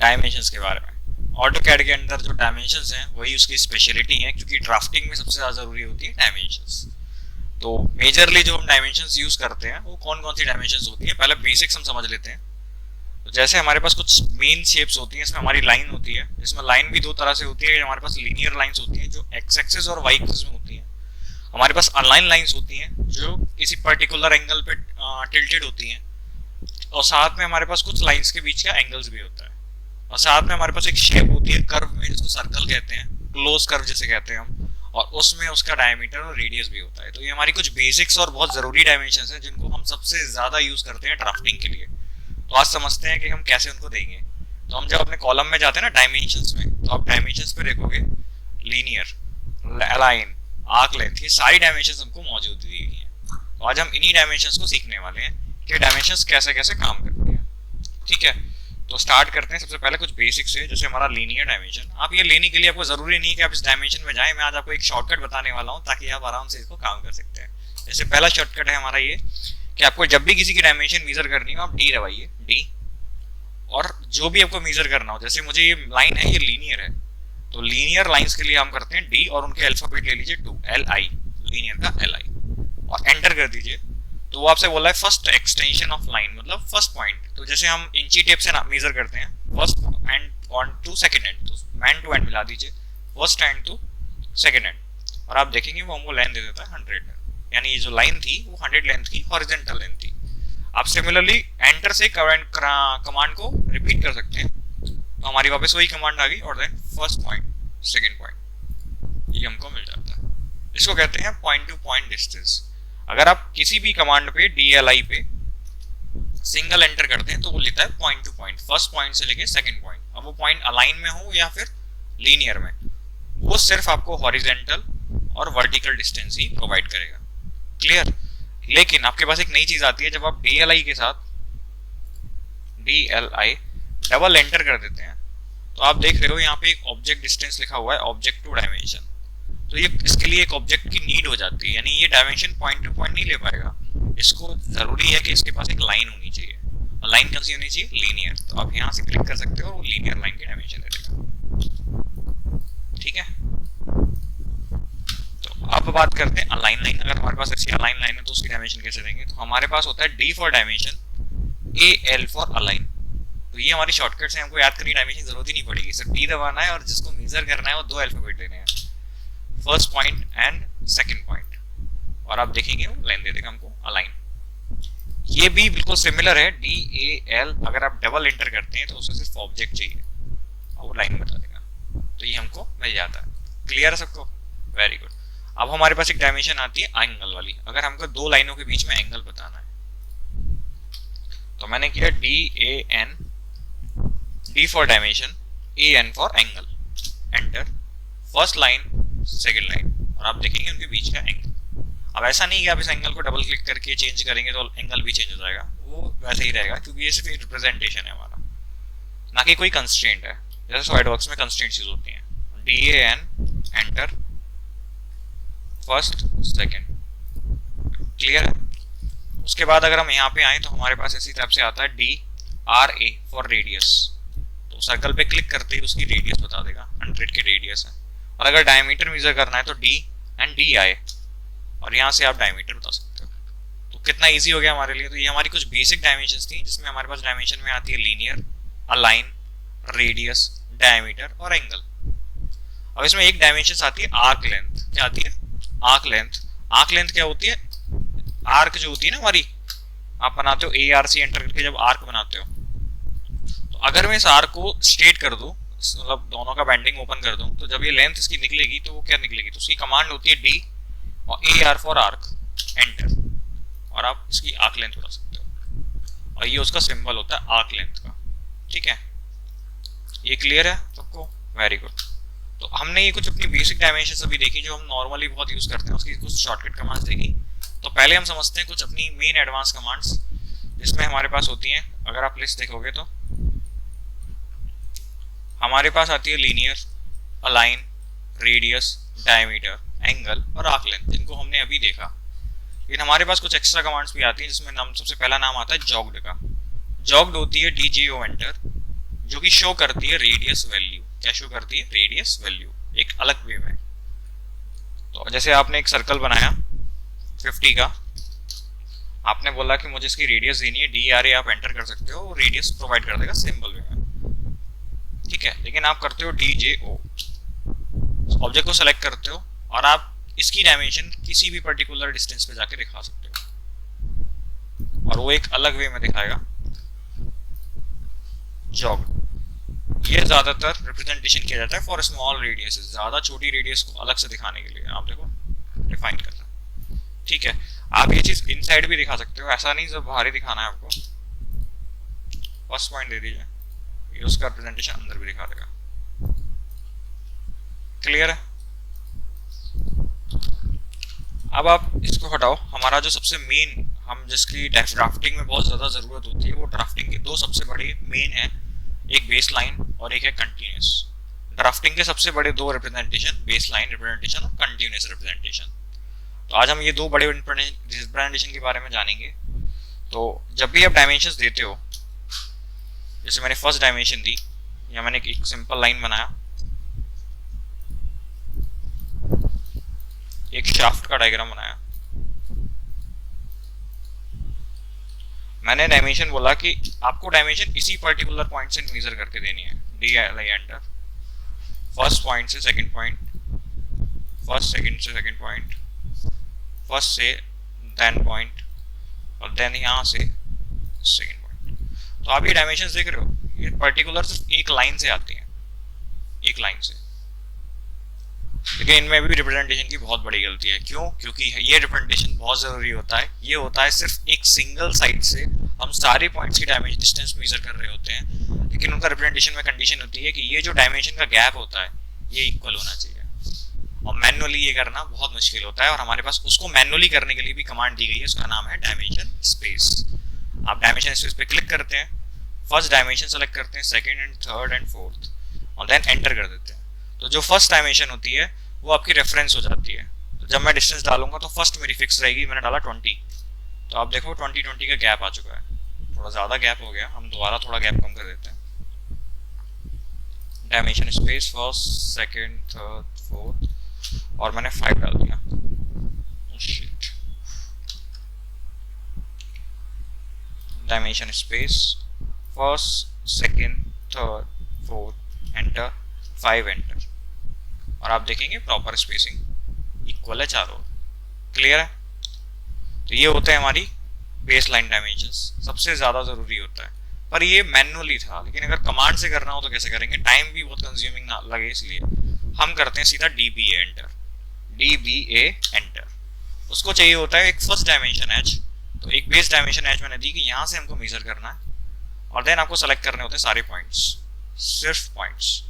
Dimensions के बारे में। ऑटोकैड के अंदर जो डायमेंशंस हैं वही उसकी स्पेशलिटी है, क्योंकि ड्राफ्टिंग में सबसे ज़्यादा ज़रूरी होती है डायमेंशंस। तो मेजरली जो हम डायमेंशंस यूज़ करते हैं वो कौन कौन सी डायमेंशंस होती है, पहले बेसिक्स हम समझ लेते हैं। तो जैसे हमारे पास कुछ मेन शेप्स होती हैं, इसमें हमारी लाइन होती है। इसमें लाइन भी दो तरह से होती है, हमारे पास लीनियर लाइंस होती हैं जो एक्स एक्सिस और वाई एक्सिस में होती हैं। हमारे पास अलाइन लाइंस होती हैं जो किसी पर्टिकुलर एंगल पे टिल्टेड होती हैं, और साथ में हमारे पास कुछ लाइंस के बीच का एंगल्स भी होता है। और साथ में हमारे पास एक शेप होती है कर्व में, जिसको सर्कल कहते हैं, क्लोज कर्व जैसे कहते हैं हम, और उसमें उसका डायमीटर और रेडियस भी होता है। तो ये हमारी कुछ बेसिक्स और बहुत ज़रूरी डायमेंशंस हैं जिनको हम सबसे ज़्यादा यूज़ करते हैं ड्राफ्टिंग के लिए। तो आज समझते हैं कि हम कैसे उनको देंगे। तो हम जब अपने कॉलम में जाते हैं ना डायमेंशंस में, तो आप डायमेंशंस पे देखोगे लीनियर, अलाइन, आर्क लेंथ, ये सारी डायमेंशंस हमको मौजूद दी गई हैं। तो आज हम इन्हीं डायमेंशंस को सीखने वाले हैं कि डायमेंशंस कैसे कैसे काम करती हैं। ठीक है, तो स्टार्ट करते हैं सबसे पहले कुछ बेसिक से, जैसे हमारा लीनियर डायमेंशन। आप ये लेने के लिए आपको जरूरी नहीं कि आप इस डायमेंशन में जाएं, मैं आज आपको एक शॉर्टकट बताने वाला हूं ताकि आप आराम से इसको काम कर सकते हैं। जैसे पहला शॉर्टकट है हमारा ये कि आपको जब भी किसी की डायमेंशन मेजर करनी हो, आप डी दबाइए, डी, और जो भी आपको मेजर करना हो, जैसे मुझे ये लाइन है, ये लीनियर है, तो लीनियर लाइंस के लिए हम करते हैं डी, और उनके अल्फाबेट ले लीजिए 2, एल आई, लीनियर का एल आई, और एंटर कर दीजिए। तो वो आपसे बोला है फर्स्ट एक्सटेंशन ऑफ लाइन, मतलब फर्स्ट पॉइंट। तो जैसे हम इंची टेप से मेजर करते हैं first end on to second end, तो एंड टू एंड मिला दीजिए, first end to second end, और आप देखेंगे वो हमको लेंथ दे देता है 100, यानी ये जो लाइन थी वो 100 लेंथ की हॉरिजॉन्टल लेंथ थी। आप सिमिलरली एंटर से कमांड को रिपीट कर सकते हैं, तो हमारी वापस वही कमांड आ गई, और then first point, second point, ये हमको मिल जाता है। इसको कहते हैं पॉइंट टू पॉइंट डिस्टेंस। अगर आप किसी भी कमांड पे DLI पे सिंगल एंटर करते हैं तो वो लेता है point two point, first point से लेके सेकंड पॉइंट। अब वो पॉइंट अलाइन में हो या फिर लीनियर में, वो सिर्फ आपको हॉरिजॉन्टल और वर्टिकल डिस्टेंस ही प्रोवाइड करेगा। क्लियर? लेकिन आपके पास एक नई चीज आती है, जब आप DLI के साथ DLI डबल एंटर कर देते हैं, तो आप देख रहे हो यहाँ पे एक ऑब्जेक्ट डिस्टेंस लिखा हुआ है, ऑब्जेक्ट टू डायमेंशन। तो ये इसके लिए एक ऑब्जेक्ट की नीड हो जाती है, यानी ये डायमेंशन पॉइंट टू पॉइंट नहीं ले पाएगा। इसको जरूरी है कि इसके पास एक लाइन होनी चाहिए, और लाइन कौन सी होनी चाहिए? लीनियर। तो आप यहाँ से क्लिक कर सकते हो और वो लीनियर लाइन की डायमेंशन दे देगा। ठीक है, तो अब बात करते हैं अलाइन लाइन। अगर हमारे पास ऐसी अलाइन लाइन है तो उसकी डायमेंशन कैसे देंगे? तो हमारे पास होता है D for dimension, AL for align. तो ये हमारी शॉर्टकट से हमको याद करने की डायमेंशन जरूरत ही नहीं पड़ेगी, सिर्फ D दबाना है और जिसको मेजर करना है वो दो अल्फाबेट लेने हैं, first point and second point, और आप देखेंगे वो लाइन दे देगा हमको अलाइन। ये भी बिल्कुल सिमिलर है, DAL। अगर आप डबल एंटर करते हैं तो उसमें सिर्फ ऑब्जेक्ट चाहिए और वो लाइन बता देगा, तो ये हमको मिल जाता है। क्लियर है सबको? Very good. अब हमारे पास एक डायमेंशन आती है एंगल वाली। अगर हमको दो लाइनों के बीच में एंगल बताना है, तो मैंने किया DAN, D for dimension, AN for angle, enter, first line, second line, और आप देखेंगे उनके बीच का एंगल। अब ऐसा नहीं कि आप इस एंगल को डबल क्लिक करके चेंज करेंगे तो एंगल भी चेंज हो जाएगा, वो वैसे ही रहेगा, क्योंकि ये सिर्फ एक रिप्रेजेंटेशन है हमारा, ना कि कोई कंस्ट्रेंट है। जैसे सॉलिडवर्क्स में कंस्ट्रेंट्स यूज होती हैं, DAN, enter, first, second. Clear है? उसके बाद अगर हम यहाँ पे आए तो हमारे पास इसी टाइप से आता है DRA फॉर रेडियस। तो सर्कल पे क्लिक करते ही उसकी रेडियस बता देगा, 100 की रेडियस है। और अगर डायमीटर मेजर करना है तो D एंड DI, और यहाँ से आप डायमीटर बता सकते हो। तो कितना इजी हो गया हमारे लिए। तो ये हमारी कुछ बेसिक डायमेंशंस थी, जिसमें हमारे पास डायमेंशन में आती है लीनियर, अलाइन, रेडियस, डायमीटर और एंगल। अब इसमें एक डायमेंशन आती है आर्क लेंथ। क्या आती है? Arc length. आर्क लेंथ क्या होती है? आर्क जो होती है ना हमारी, आप बनाते हो ARC एंटर करके जब आर्क बनाते हो, तो अगर मैं इस आर्क को स्ट्रेट कर दूं, मतलब दोनों का बेंडिंग ओपन कर दूं, तो जब ये लेंथ इसकी निकलेगी तो वो क्या निकलेगी? तो उसकी कमांड होती है D और AR फॉर आर्क, एंटर, और आप इसकी आर्क लेंथ बता सकते हो, और ये उसका सिंबल होता है आर्क लेंथ का। ठीक है, ये क्लियर है सबको? Very good. तो हमने ये कुछ अपनी बेसिक डायमेंशन अभी देखी जो हम नॉर्मली बहुत यूज करते हैं, उसकी कुछ शॉर्टकट कमांड्स देखी। तो पहले हम समझते हैं कुछ अपनी मेन एडवांस कमांड्स, जिसमें हमारे पास होती हैं, अगर आप लिस्ट देखोगे तो हमारे पास आती है linear, align, radius, diameter, angle और आर्क लेंथ, जिनको हमने अभी देखा। लेकिन हमारे पास कुछ एक्स्ट्रा कमांड्स भी आती हैं, जिसमें नाम सबसे पहला नाम आता है जॉग्ड का। जॉग्ड होती है DJO एंटर, जो कि शो करती है रेडियस वैल्यू। क्या शो करती है? रेडियस वैल्यू, एक अलग वे में। तो जैसे आपने एक सर्कल बनाया 50 का, आपने बोला कि मुझे इसकी रेडियस देनी है, डी आर ए आप एंटर कर सकते हो, रेडियस प्रोवाइड कर देगा सिंबल वे में, ठीक है। लेकिन आप करते हो डी जे ओ, ऑब्जेक्ट को सेलेक्ट करते हो और आप इसकी डायमेंशन किसी भी पर्टिकुलर डिस्टेंस पे जाके दिखा सकते हो और वो एक अलग वे में दिखाएगा, जॉग। ये ज्यादातर रिप्रेजेंटेशन किया जाता है फॉर स्मॉल रेडियस, ज्यादा छोटी रेडियस को अलग से दिखाने के लिए। आप देखो डिफाइन करना, ठीक है। आप ये चीज इनसाइड भी दिखा सकते हो, ऐसा नहीं सब बाहर ही दिखाना है आपको। फर्स्ट पॉइंट दे दीजिए, ये उसका रिप्रेजेंटेशन अंदर भी दिखा देगा। क्लियर है? अब आप इसको हटाओ। हमारा जो सबसे मेन, हम जिसकी ड्राफ्टिंग में बहुत ज्यादा जरूरत होती है, वो ड्राफ्टिंग के दो सबसे बड़े मेन है, एक बेस लाइन और एक है कंटिन्यूस। ड्राफ्टिंग के सबसे बड़े दो रिप्रेजेंटेशन, बेस लाइन रिप्रेजेंटेशन और कंटिन्यूस रिप्रेजेंटेशन। तो आज हम ये दो बड़े रिप्रेजेंटेशन के बारे में जानेंगे। तो जब भी आप डायमेंशंस देते हो, जैसे मैंने फर्स्ट डायमेंशन दी, या मैंने एक सिंपल लाइन बनाया, एक शाफ्ट का डायग्राम बनाया, मैंने डायमेंशन बोला कि आपको डायमेंशन इसी पर्टिकुलर पॉइंट से मेजर करके देनी है, D I enter, first point से सेकंड पॉइंट, फर्स्ट सेकंड से सेकंड पॉइंट, फर्स्ट से देन पॉइंट, और देन यहाँ से सेकंड पॉइंट। तो आप ये डायमेंशंस देख रहे हो, ये पर्टिकुलर सिर्फ एक लाइन से आती हैं, एक लाइन से। लेकिन इनमें भी रिप्रेजेंटेशन की बहुत बड़ी गलती है। क्यों? क्योंकि ये रिप्रेजेंटेशन बहुत जरूरी होता है। ये होता है सिर्फ एक सिंगल साइड से हम सारे पॉइंट्स की डायमेंशन डिस्टेंस मेजर कर रहे होते हैं, लेकिन उनका रिप्रेजेंटेशन में कंडीशन होती है कि ये जो डायमेंशन का गैप होता है ये इक्वल होना चाहिए, और मैनुअली ये करना बहुत मुश्किल होता है। और हमारे पास उसको मैनुअली करने के लिए भी कमांड दी गई है, उसका नाम है डायमेंशन स्पेस। आप डायमेंशन स्पेस पे क्लिक करते हैं, फर्स्ट डायमेंशन सेलेक्ट करते हैं, second and third and fourth, और देन एंटर कर देते हैं। तो जो फर्स्ट डायमेंशन होती है वो आपकी रेफरेंस हो जाती है। तो जब मैं डिस्टेंस डालूंगा तो फर्स्ट मेरी फिक्स रहेगी, मैंने डाला 20, तो आप देखो 20 का गैप आ चुका है, थोड़ा ज्यादा गैप हो गया, हम दोबारा थोड़ा गैप कम कर देते हैं। Dimension space first second third fourth, और मैंने 5 डाल दिया। Dimension space first second third fourth, enter, 5 enter, और आप देखेंगे प्रॉपर स्पेसिंग इक्वल है चारों। क्लियर है? तो ये होते हैं हमारी बेस लाइन डायमेंशंस, सबसे ज्यादा जरूरी होता है। पर ये मैनुअली था, लेकिन अगर कमांड से करना हो तो कैसे करेंगे? टाइम भी बहुत कंज्यूमिंग ना लगे, इसलिए हम करते हैं सीधा DBA एंटर, DBA एंटर। उसको चाहिए होता है एक फर्स्ट डायमेंशन एज, तो एक बेस डायमेंशन एज मैंने दी कि यहाँ से हमको मेजर करना है, और देन आपको सेलेक्ट करने होते हैं सारे पॉइंट्स, सिर्फ पॉइंट्स,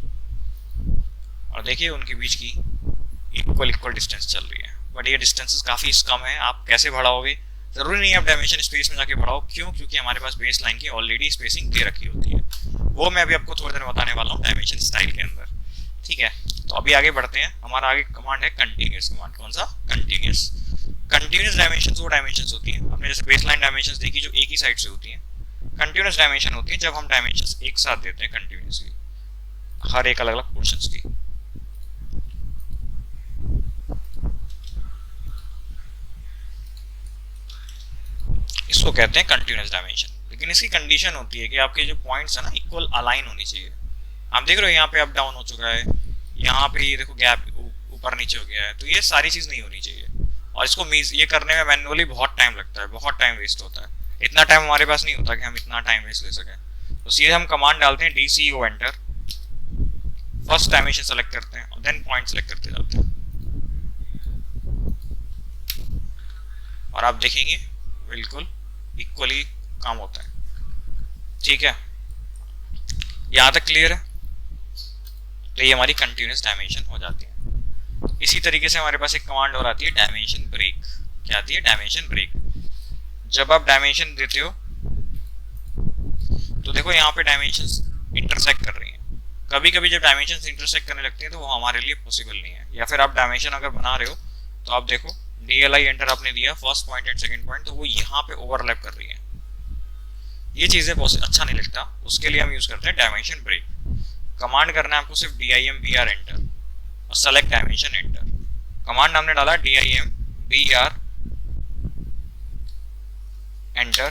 और देखिए उनके बीच की इक्वल डिस्टेंस चल रही है। बट ये डिस्टेंसेस काफी कम है, आप कैसे बढ़ाओगे? जरूरी नहीं है आप डायमेंशन स्पेस में जाके बढ़ाओ। क्यों? क्योंकि हमारे पास बेस लाइन की ऑलरेडी स्पेसिंग दे रखी होती है, वो मैं अभी आपको थोड़ी देर में बताने वाला हूँ डायमेंशन स्टाइल के अंदर, ठीक है। तो अभी आगे बढ़ते हैं। हमारा आगे कमांड है कंटिन्यूस कमांड। कौन सा? कंटिन्यूस। कंटिन्यूस डायमेंशन वो डायमेंशन होती है, हमने जैसे बेस लाइन डायमेंशन देखी जो एक ही साइड से होती है। कंटिन्यूस डायमेंशन होती है जब हम डायमेंशन एक साथ देते हैं कंटिन्यूसली, हर एक अलग अलग पोर्शंस की। इसको कहते हैं कंटिन्यूस डायमेंशन। लेकिन इसकी कंडीशन होती है कि आपके जो पॉइंट्स है ना इक्वल अलाइन होनी चाहिए। आप देख रहे हो यहाँ पे अप डाउन हो चुका है, यहाँ पे ये देखो गैप ऊपर नीचे हो गया है, तो ये सारी चीज नहीं होनी चाहिए। और इसको ये करने में मैनुअली बहुत टाइम लगता है, बहुत टाइम वेस्ट होता है। इतना टाइम हमारे पास नहीं होता कि हम इतना टाइम वेस्ट ले सकें। तो सीधे हम कमांड डालते हैं DCO enter, first dimension select करते हैं और देन पॉइंट सेलेक्ट करते जाते हैं, और आप देखेंगे बिल्कुल इक्वली काम होता है। ठीक है, यहां तक क्लियर है? तो ये हमारी कंटिन्यूस डायमेंशन हो जाती है। इसी तरीके से हमारे पास एक कमांड और आती है डायमेंशन ब्रेक। क्या आती है? Dimension break. जब आप डायमेंशन देते हो तो देखो यहाँ पे डायमेंशंस इंटरसेक्ट कर रही हैं। कभी कभी जब डायमेंशंस इंटरसेक्ट करने लगती हैं तो वो हमारे लिए पॉसिबल नहीं है। या फिर आप डायमेंशन अगर बना रहे हो तो आप देखो DLI एंटर आपने दिया, first point and second point, तो वो यहाँ पे ओवरलैप कर रही है। ये चीज़ें अच्छा नहीं लगता, उसके लिए हम यूज़ करते हैं डायमेंशन ब्रेक। कमांड करना है आपको सिर्फ DIMBR एंटर और सेलेक्ट डायमेंशन एंटर। कमांड हमने डाला DIMBR एंटर,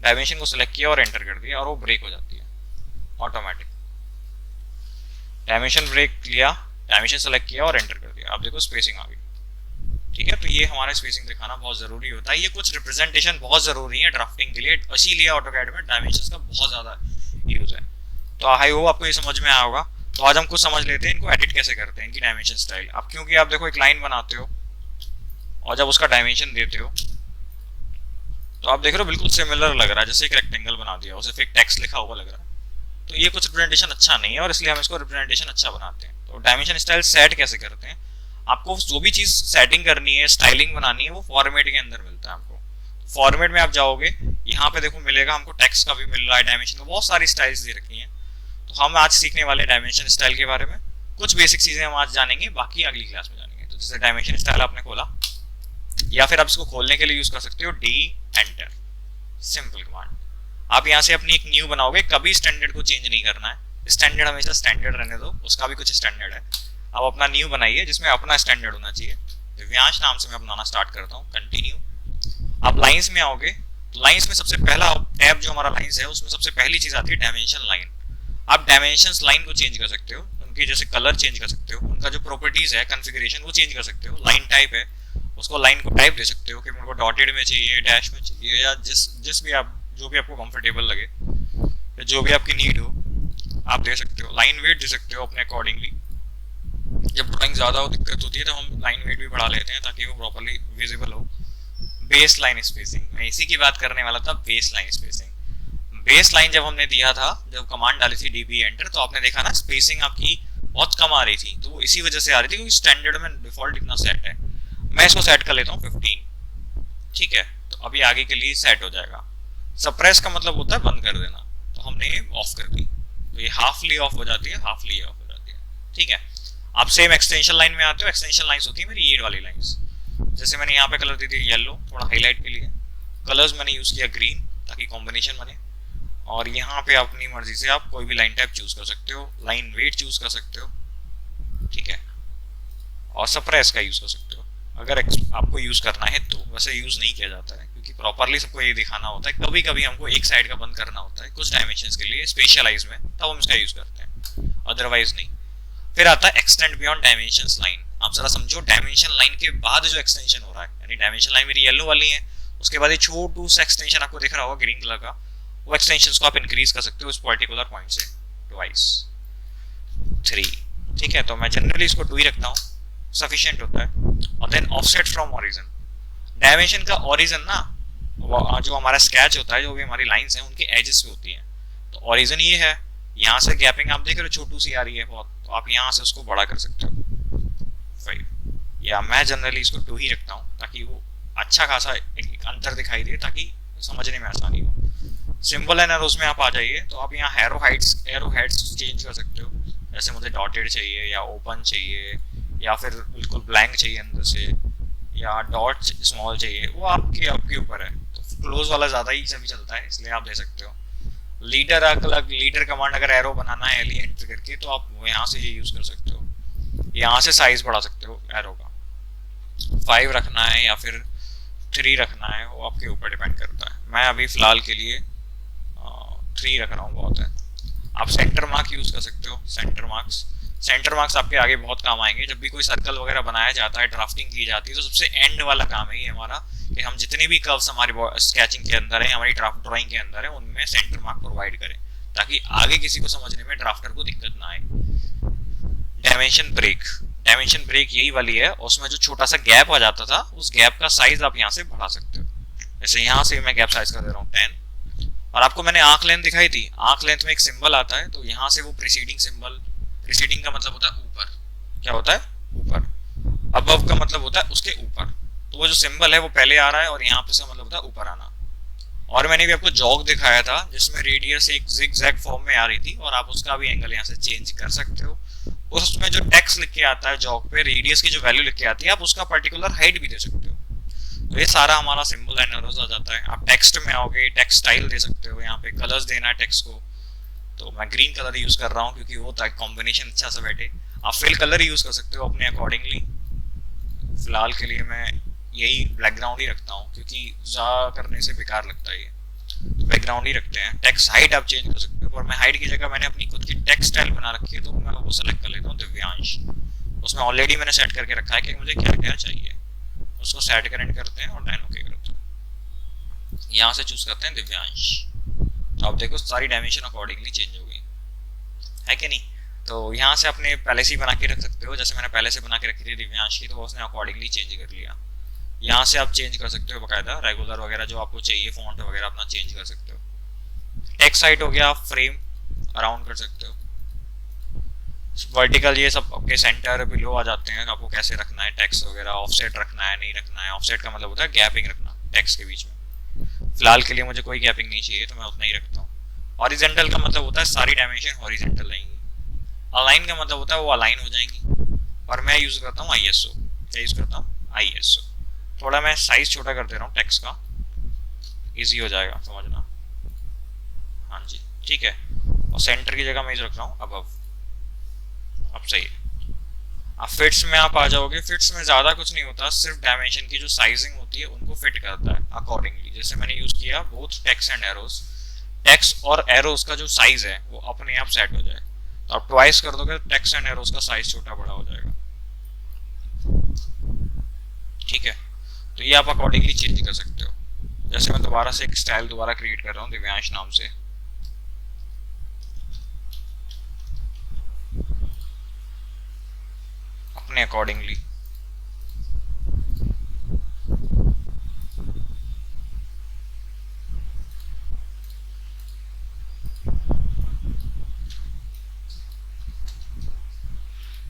डायमेंशन को सिलेक्ट किया और एंटर कर दिया और वो ब्रेक हो जाती है ऑटोमेटिक। डायमेंशन ब्रेक लिया, डायमेंशन सेलेक्ट किया और एंटर कर दिया, आप देखो स्पेसिंग आ गई। ठीक है, तो ये हमारा स्पेसिंग दिखाना बहुत जरूरी होता है। ये कुछ रिप्रेजेंटेशन बहुत जरूरी है ड्राफ्टिंग के लिए, इसीलिए ऑटोकैड में डायमेंशंस का बहुत ज्यादा यूज है। तो आई होप आपको ये समझ में आया होगा। तो आज हम कुछ समझ लेते हैं इनको एडिट कैसे करते हैं, इनकी डायमेंशन स्टाइल। अब क्योंकि आप देखो एक लाइन बनाते हो और जब उसका डायमेंशन देते हो तो आप देख रहे हो बिल्कुल सिमिलर लग रहा है, जैसे एक रेक्टेंगल बना दिया, सिर्फ एक टेक्स्ट लिखा हुआ लग रहा है। तो ये कुछ रिप्रेजेंटेशन अच्छा नहीं है और इसलिए हम इसको रिप्रेजेंटेशन अच्छा बनाते हैं। तो डायमेंशन स्टाइल सेट कैसे करते हैं, आपको जो भी चीज सेटिंग करनी है, स्टाइलिंग बनानी है, वो फॉर्मेट के अंदर मिलता है आपको। फॉर्मेट में आप जाओगे, यहाँ पे देखो मिलेगा हमको टेक्स्ट का भी मिल रहा है, डायमेंशन का, बहुत सारी स्टाइल्स दे रखी हैं। तो हम आज सीखने वाले डायमेंशन स्टाइल के बारे में कुछ बेसिक चीजें हम आज जानेंगे, बाकी अगली क्लास में जानेंगे। तो जैसे डायमेंशन स्टाइल आपने खोला, या फिर आप इसको खोलने के लिए यूज कर सकते हो D एंटर, सिंपल कमांड। आप यहाँ से अपनी एक न्यू बनाओगे, कभी स्टैंडर्ड को चेंज नहीं करना है, स्टैंडर्ड हमेशा स्टैंडर्ड रहने दो, उसका भी कुछ स्टैंडर्ड है। आप अपना न्यू बनाइए जिसमें अपना स्टैंडर्ड होना चाहिए। दिव्यांश नाम से मैं बनाना स्टार्ट करता हूँ, कंटिन्यू। आप लाइंस में आओगे, तो लाइंस में सबसे पहला टैब जो हमारा लाइंस है उसमें सबसे पहली चीज आती है डायमेंशन लाइन। आप डायमेंशंस लाइन को चेंज कर सकते हो, उनके जैसे कलर चेंज कर सकते हो, उनका जो प्रॉपर्टीज है, कॉन्फ़िगरेशन, वो चेंज कर सकते हो। लाइन टाइप है, उसको लाइन को टाइप दे सकते हो कि मेरे को डॉटेड में चाहिए, डैश में चाहिए, या जिस भी आप जो भी आपको कंफर्टेबल लगे या जो भी आपकी नीड हो आप दे सकते हो। लाइन वेट दे सकते हो अपने अकॉर्डिंगली। जब ड्राइंग ज़्यादा हो, दिक्कत होती है, तो हम लाइन वेट भी बढ़ा लेते हैं ताकि वो प्रॉपर्ली विजिबल हो। बेस लाइन स्पेसिंग, मैं इसी की बात करने वाला था, base line spacing. Base line जब हमने दिया था, जब कमांड डाली थी DB एंटर, तो आपने देखा ना स्पेसिंग आपकी बहुत कम आ रही थी। तो वो इसी वजह से आ रही थी क्योंकि स्टैंडर्ड में डिफॉल्ट इतना सेट है। मैं इसको सेट कर लेता हूँ 15। ठीक है, तो अभी आगे के लिए सेट हो जाएगा। सप्रेस का मतलब होता है बंद कर देना, तो हमने ये ऑफ कर दी, तो ये हाफली ऑफ हो जाती है, हाफली ऑफ हो जाती है। ठीक है, आप सेम एक्सटेंशन लाइन में आते हो, एक्सटेंशन लाइंस होती है मेरी ये वाली लाइंस। जैसे मैंने यहाँ पे कलर दी थी येलो, थोड़ा हाईलाइट के लिए। कलर्स मैंने यूज किया ग्रीन, ताकि कॉम्बिनेशन बने। और यहाँ पे अपनी मर्जी से आप कोई भी लाइन टाइप चूज कर सकते हो, लाइन वेट चूज कर सकते हो। ठीक है, और सप्रेस का यूज कर सकते हो अगर आपको यूज करना है तो। वैसे यूज नहीं किया जाता है क्योंकि प्रॉपरली सबको ये दिखाना होता है। कभी कभी हमको एक साइड का बंद करना होता है कुछ डायमेंशंस के लिए, स्पेशलाइज में, तब हम इसका यूज करते हैं, अदरवाइज नहीं। फिर आता है एक्सटेंड बियॉन्ड डायमेंशंस लाइन। आप जरा समझो, डायमेंशन लाइन के बाद जो एक्सटेंशन हो रहा है, यानी डायमेंशन लाइन मेरी येलो वाली है, उसके बाद ये छोटू सा एक्सटेंशन आपको दिख रहा होगा ग्रीन कलर का, वो एक्सटेंशंस को आप इंक्रीज कर सकते हो उस पर्टिकुलर पॉइंट से ट्वाइस, 3। ठीक है, तो मैं जनरली इसको 2 ही रखता हूँ, सफिशिएंट होता है। और then offset from origin. Dimension का ओरिजिन ना, जो हमारा स्केच होता है, जो भी हमारी लाइंस हैं उनके एजेस पे होती हैं। तो ओरिजिन ये है, यहाँ से गैपिंग आप देख रहे हो छोटू सी आ रही है बहुत, तो आप यहाँ से उसको बड़ा कर सकते हो 5, या मैं जनरली इसको 2 ही रखता हूँ ताकि वो अच्छा खासा एक अंतर दिखाई दे, ताकि समझने में आसानी हो। सिंबल एंड एरोज में आप आ जाइए, तो आप यहाँ एरो हेड्स चेंज कर सकते हो। जैसे मुझे डॉटेड चाहिए, या ओपन चाहिए, या फिर बिल्कुल ब्लैंक चाहिए अंदर से, या डॉट स्मॉल चाहिए, वो आपके ऊपर है। तो क्लोज वाला ज़्यादा ही सभी चलता है, इसलिए आप दे सकते हो। लीडर अलग, लीडर कमांड अगर एरो बनाना है एली एंटर करके, तो आप यहाँ से ये यूज़ कर सकते हो। यहाँ से साइज बढ़ा सकते हो एरो का, 5 रखना है या फिर 3 रखना है, वो आपके ऊपर डिपेंड करता है। मैं अभी फ़िलहाल के लिए 3 रख रहा हूँ, बहुत है। आप सेंटर मार्क यूज़ कर सकते हो, सेंटर मार्क्स आपके आगे बहुत काम आएंगे। जब भी कोई सर्कल वगैरह बनाया जाता है, ड्राफ्टिंग की जाती है, तो सबसे एंड वाला काम है ये हमारा, कि हम जितने भी कर्व्स हमारी स्केचिंग के अंदर है, हमारी ड्राइंग के अंदर है, उनमें सेंटर मार्क प्रोवाइड करें, ताकि आगे किसी को समझने में, ड्राफ्टर को दिक्कत ना आए। डायमेंशन ब्रेक यही वाली है, उसमें जो छोटा सा गैप आ जाता था, उस गैप का साइज आप यहाँ से बढ़ा सकते हो। जैसे यहाँ से मैं गैप साइज कर दे रहा हूँ 10। और आपको मैंने आंख लेंथ दिखाई थी, आंख लेंथ में एक सिंबल आता है, तो यहाँ से वो प्रीसीडिंग सिंबल, प्रीसीडिंग का मतलब होता है ऊपर, क्या होता है ऊपर, अबव का मतलब होता है उसके ऊपर। तो वो जो सिंबल है वो पहले आ रहा है, और यहाँ पे इसका मतलब होता है ऊपर आना। और मैंने भी आपको जॉग दिखाया था जिसमें रेडियस एक जिगजैग फॉर्म में आ रही थी, और आप उसका भी एंगल यहाँ से चेंज कर सकते हो। उसमें जो टेक्स्ट लिख के आता है जॉग पे, रेडियस की जो वैल्यू लिख के आती है, आप उसका पर्टिकुलर हाइट भी दे सकते हो। तो ये सारा हमारा सिंबल एंड एरोज आ जाता है। आप टेक्स्ट में आओगे, टेक्स्ट स्टाइल दे सकते हो, यहाँ पे कलर्स देना है टेक्स्ट को, तो मैं ग्रीन कलर यूज कर रहा हूँ क्योंकि वो ताकि कॉम्बिनेशन अच्छा सा बैठे। आप फिल कलर यूज कर सकते हो अपने अकॉर्डिंगली। फिलहाल के लिए मैं यही बैकग्राउंड ही रखता हूँ क्योंकि ज़्यादा करने से बेकार लगता है ये, तो बैकग्राउंड ही रखते हैं। टेक्स्ट हाइट आप चेंज कर सकते हो, पर मैं हाइट की जगह मैंने अपनी खुद की टेक्स्ट स्टाइल बना रखी है, तो मैं वो सेलेक्ट कर लेता हूँ दिव्यांश। उसमें ऑलरेडी मैंने सेट करके रखा है कि मुझे क्या क्या चाहिए, उसको सेट करेंट करते हैं और देन ओके करते हैं। यहाँ से चूज करते हैं दिव्यांश, तो आप देखो सारी डायमेंशन अकॉर्डिंगली चेंज हो गई है कि नहीं। तो यहाँ से अपने पहले से ही बना के रख सकते हो, जैसे मैंने पहले से बना के रखी थी दिव्यांश की, तो उसने अकॉर्डिंगली चेंज कर लिया। यहाँ से आप चेंज कर सकते हो बकायदा रेगुलर वगैरह जो आपको चाहिए, फॉन्ट वगैरह अपना चेंज कर सकते हो। टेक्स्ट हाइट हो गया, फ्रेम अराउंड कर सकते हो। वर्टिकल ये सब आपके सेंटर बिलो आ जाते हैं, आपको कैसे रखना है टेक्स्ट वगैरह, ऑफसेट रखना है नहीं रखना है। ऑफसेट का मतलब होता है गैपिंग रखना टेक्स्ट के बीच में। फिलहाल के लिए मुझे कोई गैपिंग नहीं चाहिए, तो मैं उतना ही रखता हूँ। हॉरिजेंटल का मतलब होता है सारी डायमेंशन हॉरिजेंटल रहेंगी। अलाइन का मतलब होता है वो अलाइन हो जाएंगी, और मैं यूज करता हूँ ISO। क्या यूज करता हूँ? ISO। थोड़ा मैं साइज छोटा कर दे रहा हूँ टेक्स्ट का, इजी हो जाएगा समझना। हाँ जी ठीक है। और सेंटर की जगह मैं इसे रख रहा हूँ अबव। अब सही है। अब फिट्स में आप आ जाओगे। फिट्स में ज्यादा कुछ नहीं होता, सिर्फ डायमेंशन की जो साइजिंग होती है उनको फिट करता है अकॉर्डिंगली। जैसे मैंने यूज किया both text and arrows, text और एरोज का जो साइज है वो अपने आप सेट हो जाए। तो आप ट्वाइस कर दोगे टेक्स्ट एंड एरोज का साइज छोटा बड़ा हो जाएगा। ठीक है, तो ये आप अकॉर्डिंगली चेंज कर सकते हो। जैसे मैं दोबारा से एक स्टाइल दोबारा क्रिएट कर रहा हूँ दिव्यांश नाम से। अपने अकॉर्डिंगली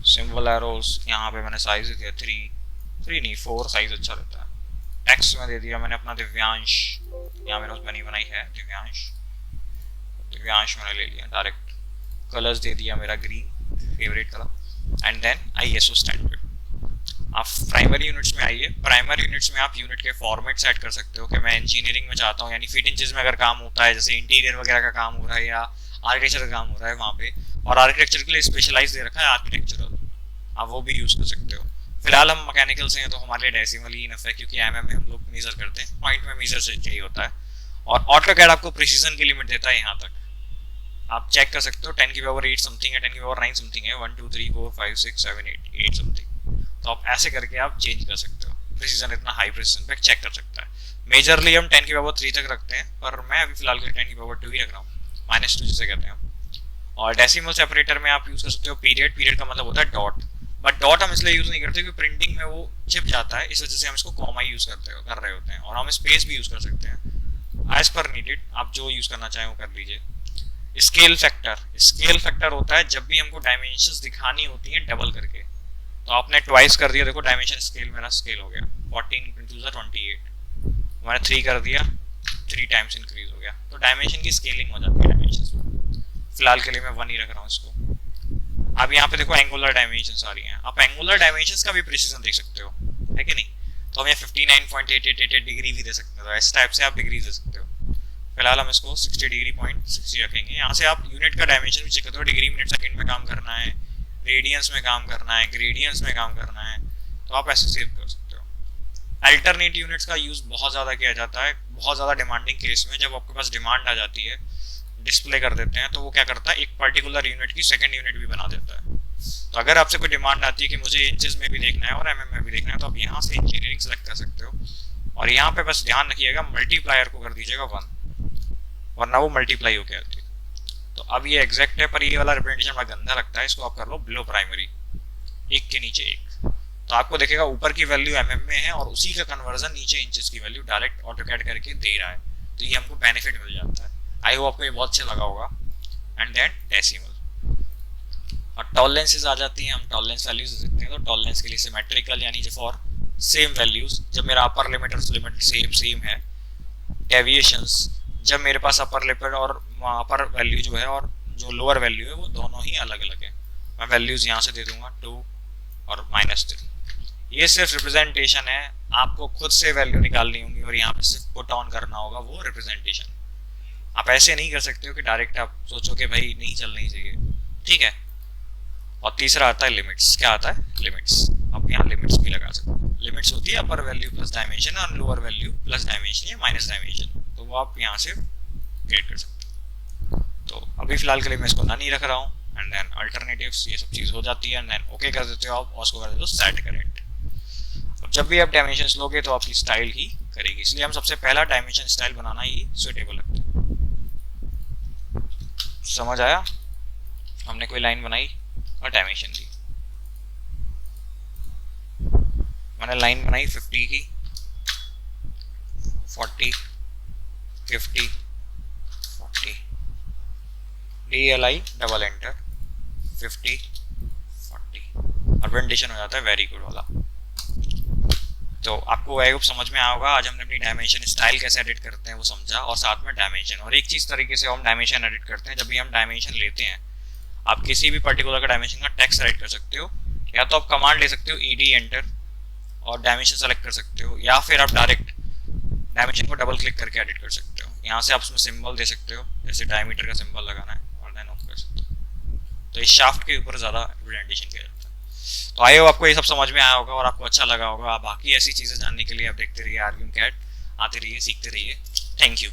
सिंबल एरोस यहाँ पे मैंने साइज दिया 3 नहीं 4 साइज अच्छा रहता है। टेक्स्ट में दे दिया मैंने अपना दिव्यांश, यहाँ मेरे बनी बनाई है दिव्यांश। दिव्यांश मैंने ले लिया डायरेक्ट। कलर्स दे दिया मेरा green favourite colour, and then ISO standard. आप प्राइमरी यूनिट्स में आइए। प्राइमरी यूनिट्स में आप यूनिट के फॉर्मेट सेट कर सकते हो कि मैं इंजीनियरिंग में चाहता हूँ, यानी फीट इंचेस में अगर काम होता है, जैसे इंटीरियर वगैरह का काम हो रहा है या आर्किटेक्चर का काम हो रहा है वहाँ पे, और आर्किटेक्चर के लिए स्पेशलाइज दे रखा है आर्किटेक्चरल, आप वो भी यूज कर सकते हो। फिलहाल हम मैकेनिकल से हैं तो हमारे लिए डेसिमल ही इनफ है, क्योंकि MM में हम लोग मेजर करते हैं, पॉइंट में मेजर से चाहिए होता है। और ऑटोकैड आपको प्रिसीजन की लिमिट देता है यहाँ तक, आप चेक कर सकते हो 10 की पावर 8 समथिंग है, 10 की पावर 9 समथिंग है, 1 2 3 4 5 6 7 8 समथिंग। तो आप ऐसे करके आप चेंज कर सकते हो। प्रिसीजन इतना हाई प्रिसीजन पे चेक कर सकता है। मेजरली हम 10 की पावर 3 तक रखते हैं, पर मैं अभी फिलहाल के 10 की पावर 2 ही रख रहा हूँ, -2 जिसे कहते हैं। और डेसिमल सेपरेटर में आप यूज कर सकते हो पीरियड। पीरियड का मतलब होता है डॉट, बट डॉट हम इसलिए यूज नहीं करते क्योंकि प्रिंटिंग में वो चिप जाता है, इस वजह से हम इसको कॉमा यूज कर रहे होते हैं। और हम स्पेस भी यूज कर सकते हैं एज पर नीडेड, आप जो यूज करना चाहें वो कर लीजिए। स्केल फैक्टर, स्केल फैक्टर होता है जब भी हमको डायमेंशंस दिखानी होती हैं डबल करके, तो आपने ट्वाइस कर दिया, देखो डायमेंशन स्केल मेरा स्केल हो गया 14 × 28, मैंने 3 कर दिया 3 टाइम्स इंक्रीज हो गया। तो डायमेंशन की स्केलिंग हो जाती है डायमेंशंस में। फिलहाल के लिए मैं 1 ही रख रहा हूँ इसको। अब यहाँ पे देखो एंगुलर डायमेंशंस आ रही हैं, आप एंगुलर डायमेंशंस का भी प्रिसीजन देख सकते हो, है कि नहीं। तो हम यहाँ 59.888 डिग्री भी दे सकते हो, इस टाइप से आप डिग्री दे सकते हो। फिलहाल हम इसको 60 डिग्री 60 रखेंगे। यहाँ से आप यूनिट का डायमेंशन भी चेक करते हो, डिग्री मिनट सेकंड में काम करना है, रेडियंस में काम करना है, ग्रेडियंस में काम करना है, तो आप ऐसे सेव कर सकते हो। अल्टरनेट यूनिट्स का यूज बहुत ज़्यादा किया जाता है, बहुत ज़्यादा डिमांडिंग केस में। जब आपके पास डिमांड आ जाती है, डिस्प्ले कर देते हैं, तो वो क्या करता है, एक पर्टिकुलर यूनिट की सेकंड यूनिट भी बना देता है। तो अगर आपसे कोई डिमांड आती है कि मुझे इंचेस में भी देखना है और MM में भी देखना है, तो आप यहाँ से इंजीनियरिंग सेलेक्ट कर सकते हो। और यहाँ पे बस ध्यान रखिएगा मल्टीप्लायर को कर दीजिएगा 1, वरना वो मल्टीप्लाई होकर आती है। तो अब ये एग्जैक्ट है, पर ये वाला रिप्रेजेंटेशन बड़ा गंदा लगता है, इसको आप कर लो बिलो प्राइमरी, एक के नीचे एक। तो आपको देखेगा ऊपर की वैल्यू MM में है और उसी का कन्वर्जन नीचे इंचेस की वैल्यू डायरेक्ट ऑटोकैड करके दे रहा है, तो ये हमको बेनिफिट मिल जाता है। आई होप आपको ये बहुत अच्छा लगा होगा। एंड देन डेसिमल और टॉलरेंसेस आ जाती हैं, हम टॉलरेंस वैल्यूज दे सकते हैं। तो टॉलरेंस के लिए सिमेट्रिकल, यानी फॉर सेम वैल्यूज, जब मेरा अपर लिमिट और लिमिट सेम है। डेविएशंस, जब मेरे पास अपर लिमिट और अपर वैल्यू जो है और जो लोअर वैल्यू है वो दोनों ही अलग अलग है। मैं वैल्यूज यहाँ से दे दूंगा 2 और -3। ये सिर्फ रिप्रेजेंटेशन है, आपको खुद से वैल्यू निकालनी होगी और यहाँ पे सिर्फ पुट ऑन करना होगा वो रिप्रेजेंटेशन। आप ऐसे नहीं कर सकते हो कि डायरेक्ट आप सोचो कि भाई नहीं चलनी चाहिए, ठीक है। और तीसरा आता है लिमिट्स। क्या आता है? लिमिट्स। आप यहाँ लिमिट्स भी लगा सकते हो। लिमिट्स होती है अपर वैल्यू प्लस डायमेंशन और लोअर वैल्यू प्लस डायमेंशन या माइनस डायमेंशन, तो वो आप यहाँ से क्रिएट कर सकते हो। तो अभी फिलहाल के लिए मैं इसको ना नहीं रख रहा हूँ, एंड देन अल्टरनेटिव्स ये सब चीज़ हो जाती है, एंड देन ओके कर देते हो आप और उसको कर देते हो सेट करेंट। अब जब भी आप डायमेंशंस लोगे तो आपकी स्टाइल ही करेगी, इसलिए हम सबसे पहला डायमेंशन स्टाइल बनाना ही सुटेबल लगता है। समझ आया? हमने कोई लाइन बनाई और डायमेंशन दी। मैंने लाइन बनाई 50 की, 40, 50, 40, DLI डबल एंटर 50, 40, और प्रेजेंटेशन हो जाता है वेरी गुड वाला। तो आपको आई होप समझ में आया होगा। आज हमने अपनी डायमेंशन स्टाइल कैसे एडिट करते हैं वो समझा, और साथ में डायमेंशन। और एक चीज़ तरीके से हम डायमेंशन एडिट करते हैं, जब भी हम डायमेंशन लेते हैं आप किसी भी पर्टिकुलर का डायमेंशन का टेक्स्ट एडिट कर सकते हो, या तो आप कमांड ले सकते हो ED एंटर और डायमेंशन सेलेक्ट कर सकते हो, या फिर आप डायरेक्ट डायमेंशन को डबल क्लिक करके एडिट कर सकते हो। यहाँ से आप उसमें सिंबल दे सकते हो, जैसे डायमीटर का सिंबल लगाना है और देन ओके कर सकते हो। तो इस शाफ्ट के ऊपर ज़्यादा रिप्रेजेंटेशन किया जाता है। तो आई होप आपको ये सब समझ में आया होगा और आपको अच्छा लगा होगा। बाकी ऐसी चीज़ें जानने के लिए आप देखते रहिए आर्ग्यूम कैट, आते रहिए, सीखते रहिए। Thank you.